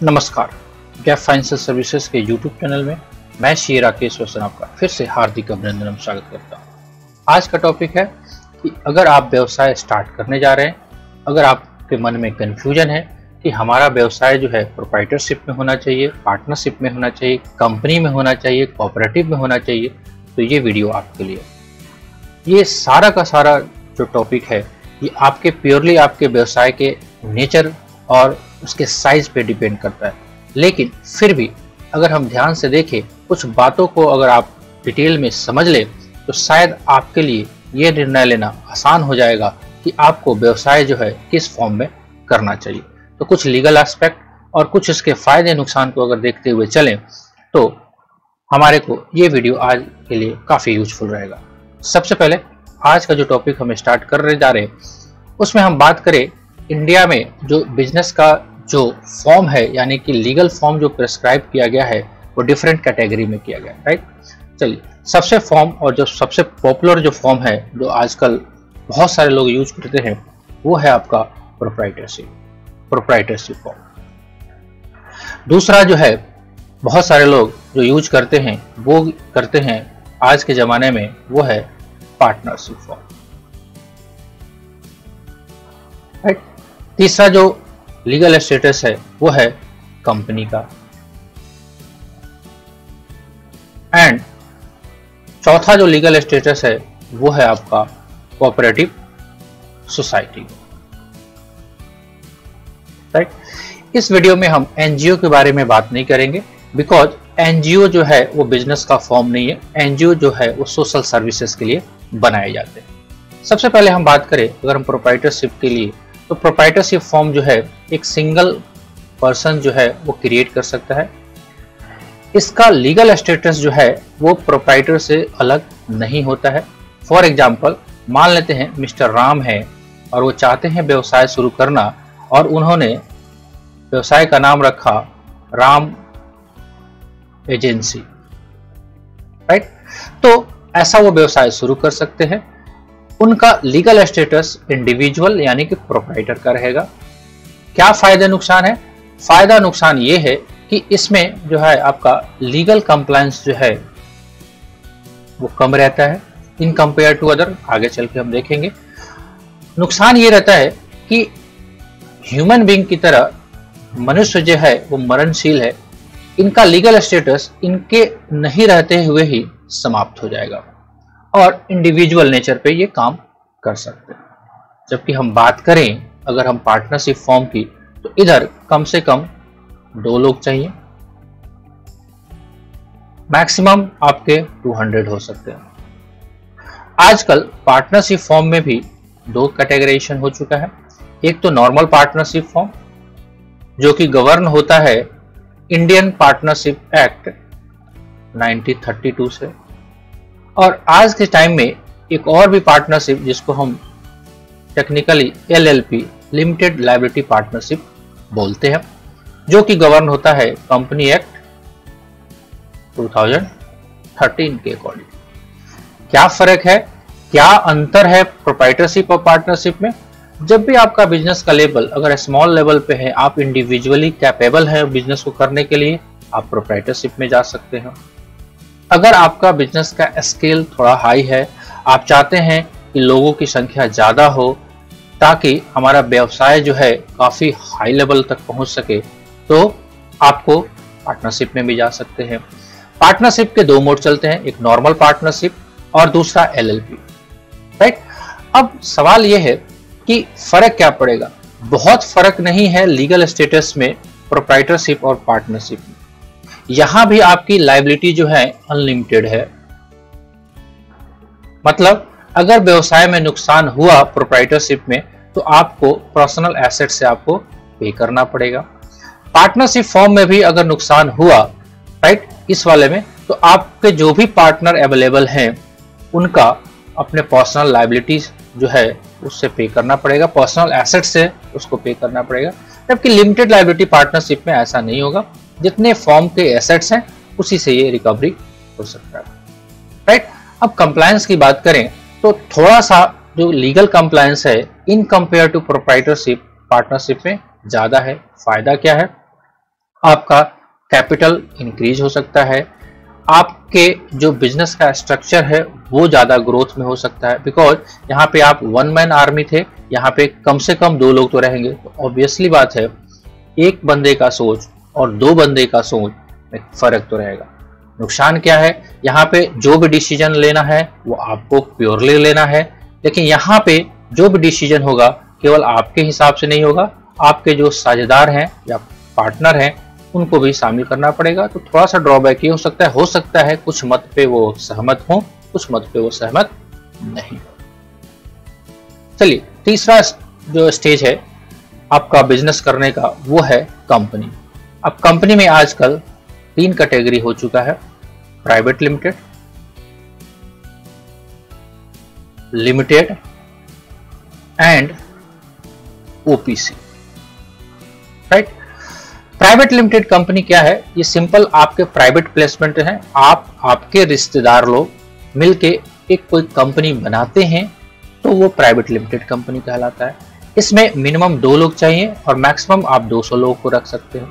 नमस्कार। Gap financial services के YouTube channel में मैं श्री राकेश रोशन आपका फिर से हार्दिक अभिनंदन एवं स्वागत करता हूँ। आज का टॉपिक है कि अगर आप व्यवसाय स्टार्ट करने जा रहे हैं, अगर आपके मन में कन्फ्यूजन है कि हमारा व्यवसाय जो है प्रोप्राइटरशिप में होना चाहिए, पार्टनरशिप में होना चाहिए, कंपनी में होना चाहिए, कोऑपरेटिव में होना चाहिए, तो ये वीडियो आपके लिए। ये सारा का सारा जो टॉपिक है ये आपके प्योरली आपके व्यवसाय के नेचर और उसके साइज पे डिपेंड करता है। लेकिन फिर भी अगर हम ध्यान से देखें, कुछ बातों को अगर आप डिटेल में समझ लें तो शायद आपके लिए ये निर्णय लेना आसान हो जाएगा कि आपको व्यवसाय जो है किस फॉर्म में करना चाहिए। तो कुछ लीगल एस्पेक्ट और कुछ इसके फायदे नुकसान को अगर देखते हुए चलें तो हमारे को ये वीडियो आज के लिए काफ़ी यूजफुल रहेगा। सबसे पहले आज का जो टॉपिक हम स्टार्ट करने जा रहे हैं उसमें हम बात करें इंडिया में जो बिजनेस का जो फॉर्म है, यानी कि लीगल फॉर्म जो प्रेस्क्राइब किया गया है वो डिफरेंट कैटेगरी में किया गया है, राइट। चलिए, सबसे फॉर्म और जो सबसे पॉपुलर जो फॉर्म है जो आजकल बहुत सारे लोग यूज करते हैं वो है आपका प्रोप्राइटरशिप फॉर्म। दूसरा जो है बहुत सारे लोग जो यूज करते हैं वो करते हैं आज के जमाने में वो है पार्टनरशिप फॉर्म, राइट। तीसरा जो लीगल स्टेटस है वो है कंपनी का, एंड चौथा जो लीगल स्टेटस है वो है आपका कोऑपरेटिव सोसाइटी, राइट। इस वीडियो में हम एनजीओ के बारे में बात नहीं करेंगे बिकॉज एनजीओ जो है वो बिजनेस का फॉर्म नहीं है। एनजीओ जो है वो सोशल सर्विसेज के लिए बनाए जाते हैं। सबसे पहले हम बात करें अगर हम प्रोप्राइटरशिप के लिए, तो प्रोप्राइटरशिप फॉर्म जो है एक सिंगल पर्सन जो है वो क्रिएट कर सकता है। इसका लीगल स्टेटस जो है वो प्रोप्राइटर से अलग नहीं होता है। फॉर एग्जांपल, मान लेते हैं मिस्टर राम है और वो चाहते हैं व्यवसाय शुरू करना और उन्होंने व्यवसाय का नाम रखा राम एजेंसी, राइट। तो ऐसा वो व्यवसाय शुरू कर सकते हैं। उनका लीगल स्टेटस इंडिविजुअल यानी कि प्रोप्राइटर का रहेगा। क्या फायदे नुकसान है? फायदा नुकसान ये है कि इसमें जो है आपका लीगल कंप्लायंस जो है वो कम रहता है इन कंपेयर टू अदर। आगे चल के हम देखेंगे। नुकसान ये रहता है कि ह्यूमन बीइंग की तरह मनुष्य जो है वो मरणशील है। इनका लीगल स्टेटस इनके नहीं रहते हुए ही समाप्त हो जाएगा और इंडिविजुअल नेचर पे ये काम कर सकते हैं। जबकि हम बात करें अगर हम पार्टनरशिप फॉर्म की, तो इधर कम से कम 2 लोग चाहिए, मैक्सिमम आपके 200 हो सकते हैं। आजकल पार्टनरशिप फॉर्म में भी 2 कैटेगराइजेशन हो चुका है। एक तो नॉर्मल पार्टनरशिप फॉर्म जो कि गवर्न होता है इंडियन पार्टनरशिप एक्ट 1932 से, और आज के टाइम में एक और भी पार्टनरशिप जिसको हम technically LLP limited liability partnership बोलते हैं, जो कि गवर्न होता है कंपनी एक्ट 2013 के अकॉर्डिंग। क्या फर्क है, क्या अंतर है प्रोप्राइटरशिप और पार्टनरशिप में? जब भी आपका बिजनेस का लेवल अगर स्मॉल लेवल पे है, आप इंडिविजुअली कैपेबल है बिजनेस को करने के लिए, आप प्रोप्राइटरशिप में जा सकते हैं। अगर आपका बिजनेस का स्केल थोड़ा हाई है, आप चाहते हैं कि लोगों की संख्या ज़्यादा हो ताकि हमारा व्यवसाय जो है काफ़ी हाई लेवल तक पहुंच सके, तो आपको पार्टनरशिप में भी जा सकते हैं। पार्टनरशिप के 2 मोड चलते हैं, एक नॉर्मल पार्टनरशिप और दूसरा LLP, राइट। अब सवाल यह है कि फ़र्क क्या पड़ेगा? बहुत फ़र्क नहीं है लीगल स्टेटस में प्रोप्राइटरशिप और पार्टनरशिप में। यहां भी आपकी लायबिलिटी जो है अनलिमिटेड है। मतलब अगर व्यवसाय में नुकसान हुआ प्रोप्राइटरशिप में तो आपको पर्सनल एसेट से आपको पे करना पड़ेगा। पार्टनरशिप फॉर्म में भी अगर नुकसान हुआ, राइट, इस वाले में, तो आपके जो भी पार्टनर अवेलेबल हैं उनका अपने पर्सनल लायबिलिटीज जो है उससे पे करना पड़ेगा, पर्सनल एसेट से उसको पे करना पड़ेगा। जबकि लिमिटेड लायबिलिटी पार्टनरशिप में ऐसा नहीं होगा, जितने फॉर्म के एसेट्स हैं उसी से ये रिकवरी हो सकता है, राइट। अब कंप्लायंस की बात करें तो थोड़ा सा जो लीगल कंप्लायंस है in compare to proprietorship partnership में ज्यादा है। फायदा क्या है? आपका कैपिटल इंक्रीज हो सकता है, आपके जो बिजनेस का स्ट्रक्चर है वो ज्यादा ग्रोथ में हो सकता है। बिकॉज यहाँ पे आप वन मैन आर्मी थे, यहाँ पे कम से कम 2 लोग तो रहेंगे, तो ऑब्वियसली बात है एक बंदे का सोच और 2 बंदे का सोच में फर्क तो रहेगा। नुकसान क्या है, यहाँ पे जो भी डिसीजन लेना है वो आपको प्योरली लेना है, लेकिन यहाँ पे जो भी डिसीजन होगा केवल आपके हिसाब से नहीं होगा, आपके जो साझेदार हैं या पार्टनर हैं उनको भी शामिल करना पड़ेगा। तो थोड़ा सा ड्रॉबैक ये हो सकता है कुछ मत पे वो सहमत हो, कुछ मत पे वो सहमत नहीं। चलिए, तीसरा जो स्टेज है आपका बिजनेस करने का वो है कंपनी। अब कंपनी में आजकल 3 कैटेगरी हो चुका है, private limited, limited and OPC, right. Private limited company क्या है, ये सिंपल आपके प्राइवेट प्लेसमेंट है। आप आपके रिश्तेदार लोग मिलके एक कोई कंपनी बनाते हैं तो वो प्राइवेट लिमिटेड कंपनी कहलाता है। इसमें मिनिमम 2 लोग चाहिए और मैक्सिमम आप 200 लोगों को रख सकते हैं,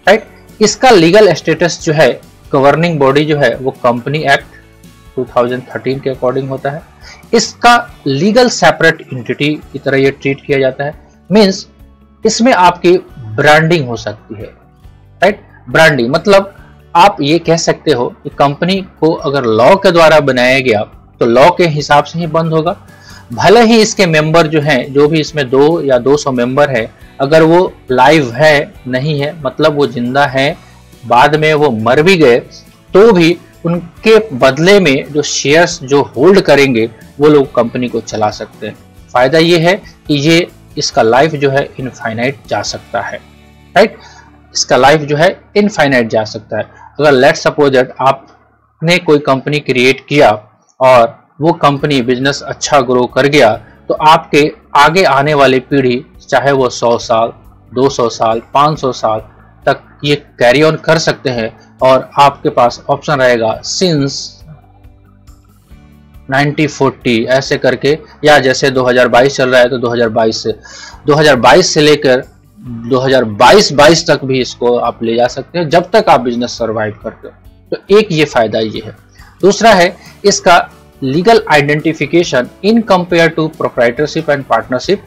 राइट। इसका लीगल स्टेटस जो है, गवर्निंग बॉडी जो है वो कंपनी एक्ट 2013 के अकॉर्डिंग होता है। इसका लीगल सेपरेट एंटिटी की तरह ये ट्रीट किया जाता है। मींस इसमें आपकी ब्रांडिंग हो सकती है, राइट। ब्रांडिंग मतलब आप ये कह सकते हो कि कंपनी को अगर लॉ के द्वारा बनाया गया तो लॉ के हिसाब से ही बंद होगा। भले ही इसके मेंबर जो हैं, जो भी इसमें 2 या 200 मेंबर है, अगर वो लाइव है नहीं है, मतलब वो जिंदा है, बाद में वो मर भी गए, तो भी उनके बदले में जो शेयर्स जो होल्ड करेंगे वो लोग कंपनी को चला सकते हैं। फायदा ये है कि ये इसका लाइफ जो है इनफाइनाइट जा सकता है, राइट। इसका लाइफ जो है इनफाइनाइट जा सकता है। अगर लेट्स सपोज दैट आपने कोई कंपनी क्रिएट किया और वो कंपनी बिजनेस अच्छा ग्रो कर गया, तो आपके आगे आने वाली पीढ़ी चाहे वो 100 साल, 200 साल, 500 साल तक ये कैरी ऑन कर सकते हैं और आपके पास ऑप्शन रहेगा सिंस 90-40 ऐसे करके, या जैसे 2022 चल रहा है तो 2022 से लेकर 2022 तक भी इसको आप ले जा सकते हैं, जब तक आप बिजनेस सरवाइव करते हो। तो एक ये फायदा ये है। दूसरा है इसका legal identification in compare to proprietorship and partnership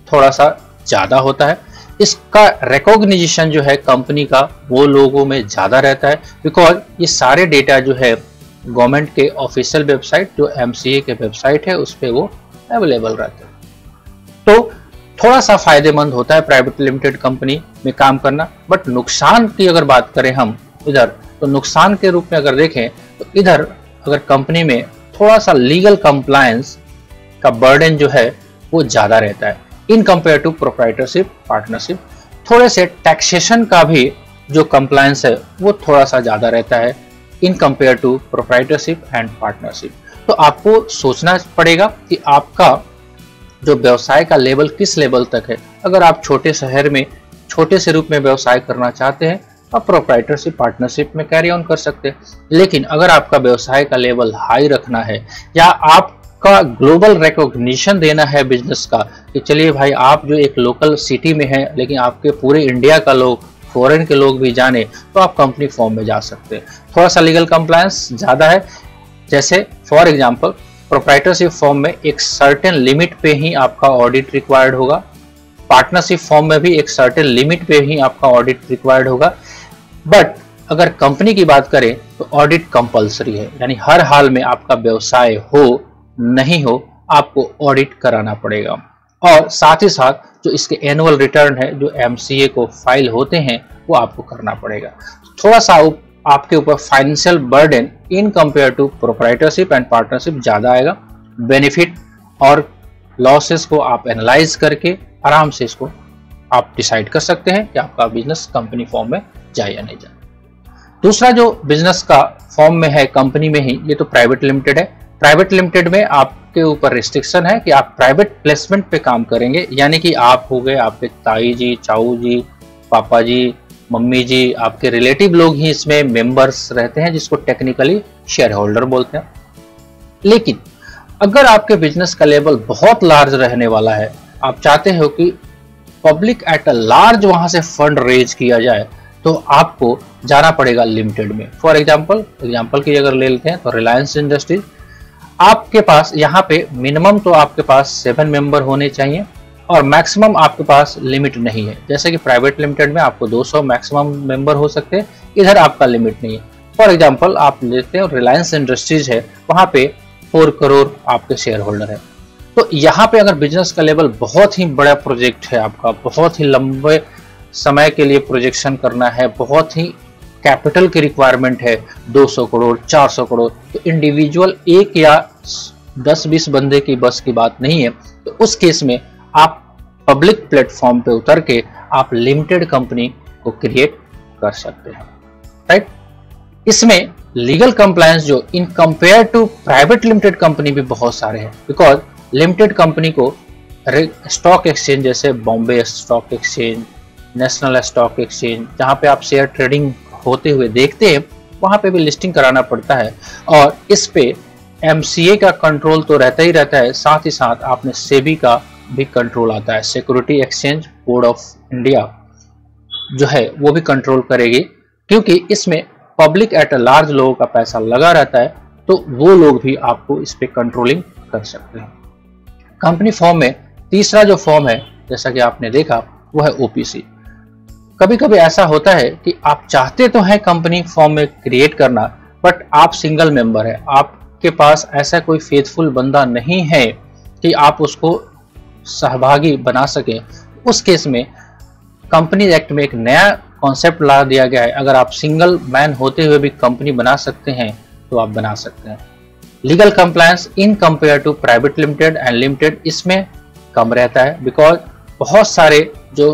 थोड़ा सा ज्यादा होता है। इसका रिकॉग्निशन जो है कंपनी का वो लोगों में ज्यादा रहता है, बिकॉज ये सारे डेटा जो है गवर्नमेंट के ऑफिशियल वेबसाइट जो एमसीए के वेबसाइट है उस पर वो अवेलेबल रहते हैं। तो थोड़ा सा फायदेमंद होता है प्राइवेट लिमिटेड कंपनी में काम करना। बट नुकसान की अगर बात करें हम इधर, तो नुकसान के रूप में अगर देखें तो इधर अगर कंपनी में थोड़ा सा लीगल कंप्लायंस का बर्डन जो है वो ज्यादा रहता है in compare to proprietorship partnership. थोड़े से टैक्सेशन का भी जो कंप्लायंस है वो थोड़ा सा ज्यादा रहता है in compare to proprietorship and partnership. तो आपको सोचना पड़ेगा कि आपका जो व्यवसाय का लेवल किस लेवल तक है। अगर आप छोटे शहर में छोटे से रूप में व्यवसाय करना चाहते हैं, आप प्रोप्राइटरशिप पार्टनरशिप में कैरी ऑन कर सकते हैं। लेकिन अगर आपका व्यवसाय का लेवल हाई रखना है या आपका ग्लोबल रिकॉग्निशन देना है बिजनेस का, कि चलिए भाई आप जो एक लोकल सिटी में है लेकिन आपके पूरे इंडिया का लोग, फॉरेन के लोग भी जाने, तो आप कंपनी फॉर्म में जा सकते हैं। थोड़ा सा लीगल कंप्लायंस ज्यादा है। जैसे फॉर एग्जांपल प्रोप्राइटरशिप फॉर्म में एक सर्टेन लिमिट पे ही आपका ऑडिट रिक्वायर्ड होगा, पार्टनरशिप फॉर्म में भी एक सर्टेन लिमिट पे ही आपका ऑडिट रिक्वायर्ड होगा। बट अगर कंपनी की बात करें तो ऑडिट कंपलसरी है, यानी हर हाल में आपका व्यवसाय हो नहीं हो आपको ऑडिट कराना पड़ेगा। और साथ ही साथ जो इसके एनुअल रिटर्न है जो एमसीए को फाइल होते हैं वो आपको करना पड़ेगा। थोड़ा सा आपके ऊपर financial burden in compare to proprietorship and partnership ज्यादा आएगा। बेनिफिट और लॉसेस को आप एनालाइज करके आराम से इसको आप डिसाइड कर सकते हैं कि आपका बिजनेस कंपनी फॉर्म में जाए या नहीं जाए। दूसरा जो बिजनेस का फॉर्म में है कंपनी में ही, ये तो प्राइवेट लिमिटेड है। प्राइवेट लिमिटेड में आपके ऊपर रिस्ट्रिक्शन है कि आप प्राइवेट प्लेसमेंट पे काम करेंगे, यानी कि आप हो गए, आपके ताई जी, चाऊ जी, पापा जी, मम्मी जी, आपके रिलेटिव लोग ही इसमें मेंबर्स रहते हैं, जिसको टेक्निकली शेयर होल्डर बोलते हैं। लेकिन अगर आपके बिजनेस का लेवल बहुत लार्ज रहने वाला है, आप चाहते हो कि पब्लिक एट अ लार्ज वहां से फंड रेज किया जाए, तो आपको जाना पड़ेगा लिमिटेड में। फॉर एग्जाम्पल की अगर ले लेते हैं तो रिलायंस इंडस्ट्रीज, आपके पास यहाँ पे मिनिमम तो आपके पास 7 मेंबर होने चाहिए और मैक्सिमम आपके पास लिमिट नहीं है। जैसे कि प्राइवेट लिमिटेड में आपको 200 मैक्सिमम मेंबर हो सकते हैं, इधर आपका लिमिट नहीं है। फॉर एग्जाम्पल आप लेते हैं रिलायंस इंडस्ट्रीज है, वहाँ पे 4 करोड़ आपके शेयर होल्डर है। तो यहाँ पे अगर बिजनेस का लेवल बहुत ही बड़ा प्रोजेक्ट है आपका, बहुत ही लंबे समय के लिए प्रोजेक्शन करना है, बहुत ही कैपिटल की रिक्वायरमेंट है, 200 करोड़ 400 करोड़, तो इंडिविजुअल एक या 10-20 बंदे की बस की बात नहीं है। तो उस केस में आप पब्लिक प्लेटफॉर्म पे उतर के आप लिमिटेड कंपनी को क्रिएट कर सकते हैं, राइट। इसमें लीगल कंप्लायंस जो in compare to private limited company भी बहुत सारे हैं, बिकॉज लिमिटेड कंपनी को स्टॉक एक्सचेंज जैसे Bombay stock exchange, national stock exchange, जहाँ पे आप शेयर ट्रेडिंग होते हुए देखते हैं, वहाँ पे भी लिस्टिंग कराना पड़ता है और इस पे MCA का कंट्रोल तो रहता ही रहता है, साथ ही साथ आपने सेबी का भी कंट्रोल आता है, security exchange board of India जो है वो भी कंट्रोल करेगी, क्योंकि इसमें पब्लिक एट लार्ज लोगों का पैसा लगा रहता है, तो वो लोग भी आपको इस पे कंट्रोलिंग कर सकते हैं। कंपनी फॉर्म में तीसरा जो फॉर्म है, जैसा कि आपने देखा, वो है OPC। कभी कभी ऐसा होता है कि आप चाहते तो हैं कंपनी फॉर्म में क्रिएट करना, बट आप सिंगल मेंबर है, आपके पास ऐसा कोई फेथफुल बंदा नहीं है कि आप उसको सहभागी बना सके। उस केस में कंपनी एक्ट में एक नया कॉन्सेप्ट ला दिया गया है, अगर आप सिंगल मैन होते हुए भी कंपनी बना सकते हैं तो आप बना सकते हैं। Legal compliance in compare to private limited and limited इसमें कम रहता है, बिकॉज बहुत सारे जो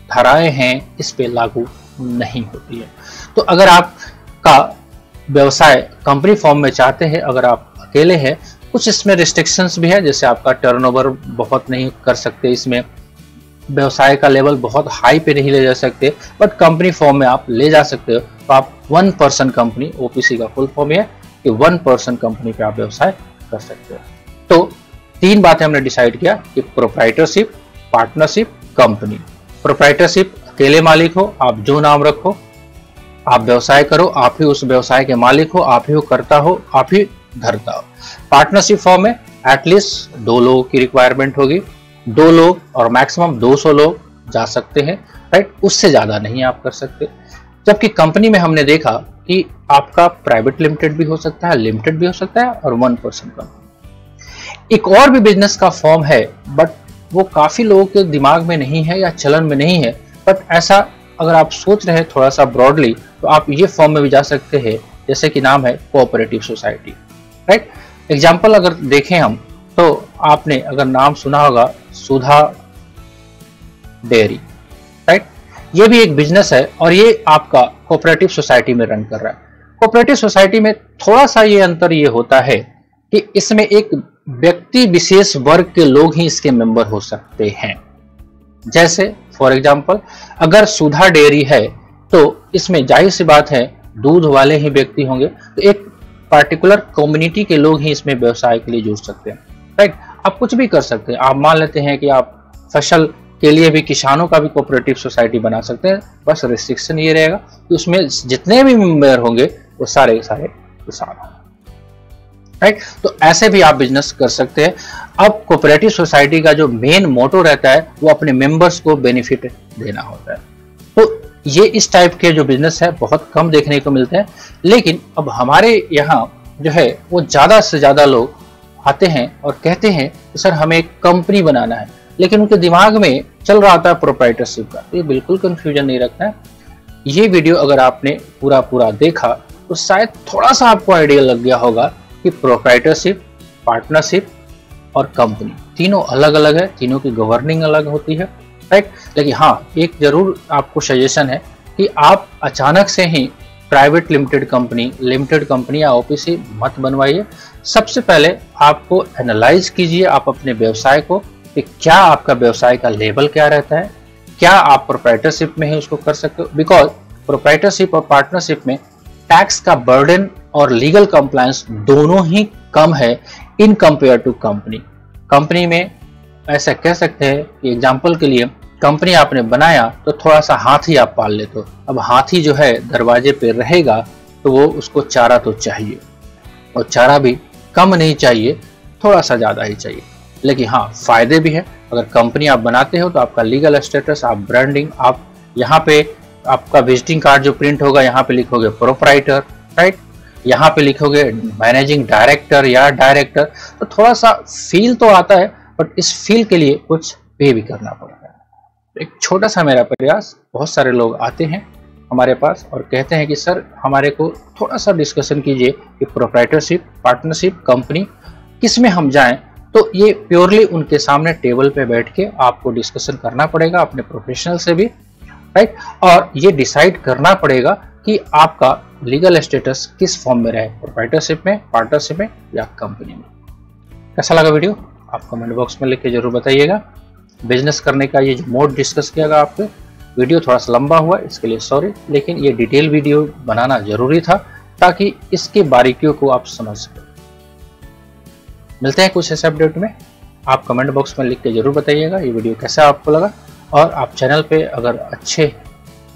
धाराएं हैं इस पे लागू नहीं होती है। तो अगर आपका व्यवसाय कंपनी फॉर्म में चाहते हैं, अगर आप अकेले हैं, कुछ इसमें रिस्ट्रिक्शंस भी है, जैसे आपका टर्नओवर बहुत नहीं कर सकते, इसमें व्यवसाय का लेवल बहुत हाई पे नहीं ले जा सकते, बट कंपनी फॉर्म में आप ले जा सकते हो। तो आप 1 पर्सन कंपनी, OPC का फुल फॉर्म है कि 1 पर्सन कंपनी पे आप व्यवसाय कर सकते हो। तो 3 बातें हमने डिसाइड किया कि प्रोप्राइटरशिप, पार्टनरशिप, कंपनी। प्रोप्राइटरशिप अकेले मालिक हो, आप जो नाम रखो, आप व्यवसाय करो, आप ही उस व्यवसाय के मालिक हो, आप ही वो करता हो, आप ही धरता हो। पार्टनरशिप फॉर्म में एटलीस्ट 2 लोगों की रिक्वायरमेंट होगी, 2 लोग और मैक्सिमम 200 लोग जा सकते हैं, राइट, उससे ज्यादा नहीं आप कर सकते। जबकि कंपनी में हमने देखा कि आपका प्राइवेट लिमिटेड भी हो सकता है, लिमिटेड भी हो सकता है और 1 पर्सन कंपनी। एक और भी बिजनेस का फॉर्म है, बट वो काफी लोगों के दिमाग में नहीं है या चलन में नहीं है, बट ऐसा अगर आप सोच रहे हैं थोड़ा सा ब्रॉडली, तो आप ये फॉर्म में भी जा सकते हैं, जैसे कि नाम है कोऑपरेटिव सोसाइटी, राइट। एग्जाम्पल अगर देखें हम, तो आपने अगर नाम सुना होगा सुधा डेयरी, राइट, ये भी एक बिजनेस है और ये आपका कोऑपरेटिव सोसाइटी में रन कर रहा है। कोऑपरेटिव सोसाइटी में थोड़ा सा ये अंतर ये होता है कि इसमें एक व्यक्ति विशेष वर्ग के लोग ही इसके मेंबर हो सकते हैं। जैसे फॉर एग्जांपल अगर सुधा डेयरी है तो इसमें जाहिर सी बात है दूध वाले ही व्यक्ति होंगे, तो एक पार्टिकुलर कम्युनिटी के लोग ही इसमें व्यवसाय के लिए जुड़ सकते हैं, राइट। आप कुछ भी कर सकते हैं, आप मान लेते हैं कि आप फसल के लिए भी किसानों का भी कोऑपरेटिव सोसाइटी बना सकते हैं, बस रिस्ट्रिक्शन ये रहेगा कि उसमें जितने भी मेंबर होंगे वो सारे किसान होंगे, राइट। तो ऐसे भी आप बिजनेस कर सकते हैं। अब कोऑपरेटिव सोसाइटी का जो मेन मोटो रहता है वो अपने मेंबर्स को बेनिफिट देना होता है। तो ये इस टाइप के जो बिजनेस है बहुत कम देखने को मिलते हैं, लेकिन अब हमारे यहाँ जो है वो ज्यादा से ज्यादा लोग आते हैं और कहते हैं कि सर हमें एक कंपनी बनाना है, लेकिन उनके दिमाग में चल रहा था प्रोप्राइटरशिप का। ये बिल्कुल कंफ्यूजन नहीं रखना है। ये वीडियो अगर आपने पूरा देखा तो शायद थोड़ा सा आपको आइडिया लग गया होगा कि प्रोप्राइटरशिप, पार्टनरशिप और कंपनी तीनों अलग अलग है, तीनों की गवर्निंग अलग होती है, राइट। लेकिन हाँ, एक जरूर आपको सजेशन है कि आप अचानक से ही प्राइवेट लिमिटेड कंपनी या OPC मत बनवाइए। सबसे पहले आपको एनालाइज कीजिए आप अपने व्यवसाय को कि क्या आपका व्यवसाय का लेवल क्या रहता है, क्या आप प्रोप्राइटरशिप में ही उसको कर सकते हो। बिकॉज प्रोप्राइटरशिप और पार्टनरशिप में टैक्स का बर्डन और लीगल कंप्लायंस दोनों ही कम है इन कंपेयर टू कंपनी में ऐसा कह सकते हैं कि एग्जांपल के लिए कंपनी आपने बनाया तो थोड़ा सा हाथी आप पाल लेते हो। अब हाथी जो है दरवाजे पे रहेगा तो वो उसको चारा तो चाहिए, और चारा भी कम नहीं चाहिए, थोड़ा सा ज़्यादा ही चाहिए। लेकिन हाँ, फायदे भी है। अगर कंपनी आप बनाते हो तो आपका लीगल स्टेटस, आप ब्रांडिंग, आप यहाँ पे आपका विजिटिंग कार्ड जो प्रिंट होगा यहाँ पे लिखोगे प्रोप्राइटर, राइट, यहाँ पे लिखोगे मैनेजिंग डायरेक्टर या डायरेक्टर, तो थोड़ा सा फील तो आता है, बट इस फील के लिए कुछ पे भी करना पड़ता है। एक छोटा सा मेरा प्रयास, बहुत सारे लोग आते हैं हमारे पास और कहते हैं कि सर हमारे को थोड़ा सा डिस्कशन कीजिए कि प्रोप्राइटरशिप, पार्टनरशिप, कंपनी किस में हम जाएं। तो ये प्योरली उनके सामने टेबल पे बैठ के आपको डिस्कशन करना पड़ेगा अपने प्रोफेशनल से भी, राइट, और ये डिसाइड करना पड़ेगा कि आपका लीगल स्टेटस किस फॉर्म में रहे, प्रोप्राइटरशिप में, पार्टनरशिप में या कंपनी में। कैसा लगा वीडियो आप कमेंट बॉक्स में लिख के जरूर बताइएगा। बिजनेस करने का ये जो मोड डिस्कस किया गया आपके, वीडियो थोड़ा सा लंबा हुआ इसके लिए सॉरी, लेकिन ये डिटेल वीडियो बनाना जरूरी था ताकि इसकी बारीकियों को आप समझ सकें। मिलते हैं कुछ ऐसे अपडेट में, आप कमेंट बॉक्स में लिख के जरूर बताइएगा ये वीडियो कैसा आपको लगा, और आप चैनल पे अगर अच्छे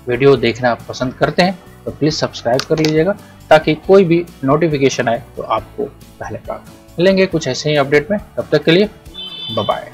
वीडियो देखना पसंद करते हैं तो प्लीज़ सब्सक्राइब कर लीजिएगा ताकि कोई भी नोटिफिकेशन आए तो आपको पहले प्राप्त। मिलेंगे कुछ ऐसे ही अपडेट में, तब तक के लिए बाय बाय।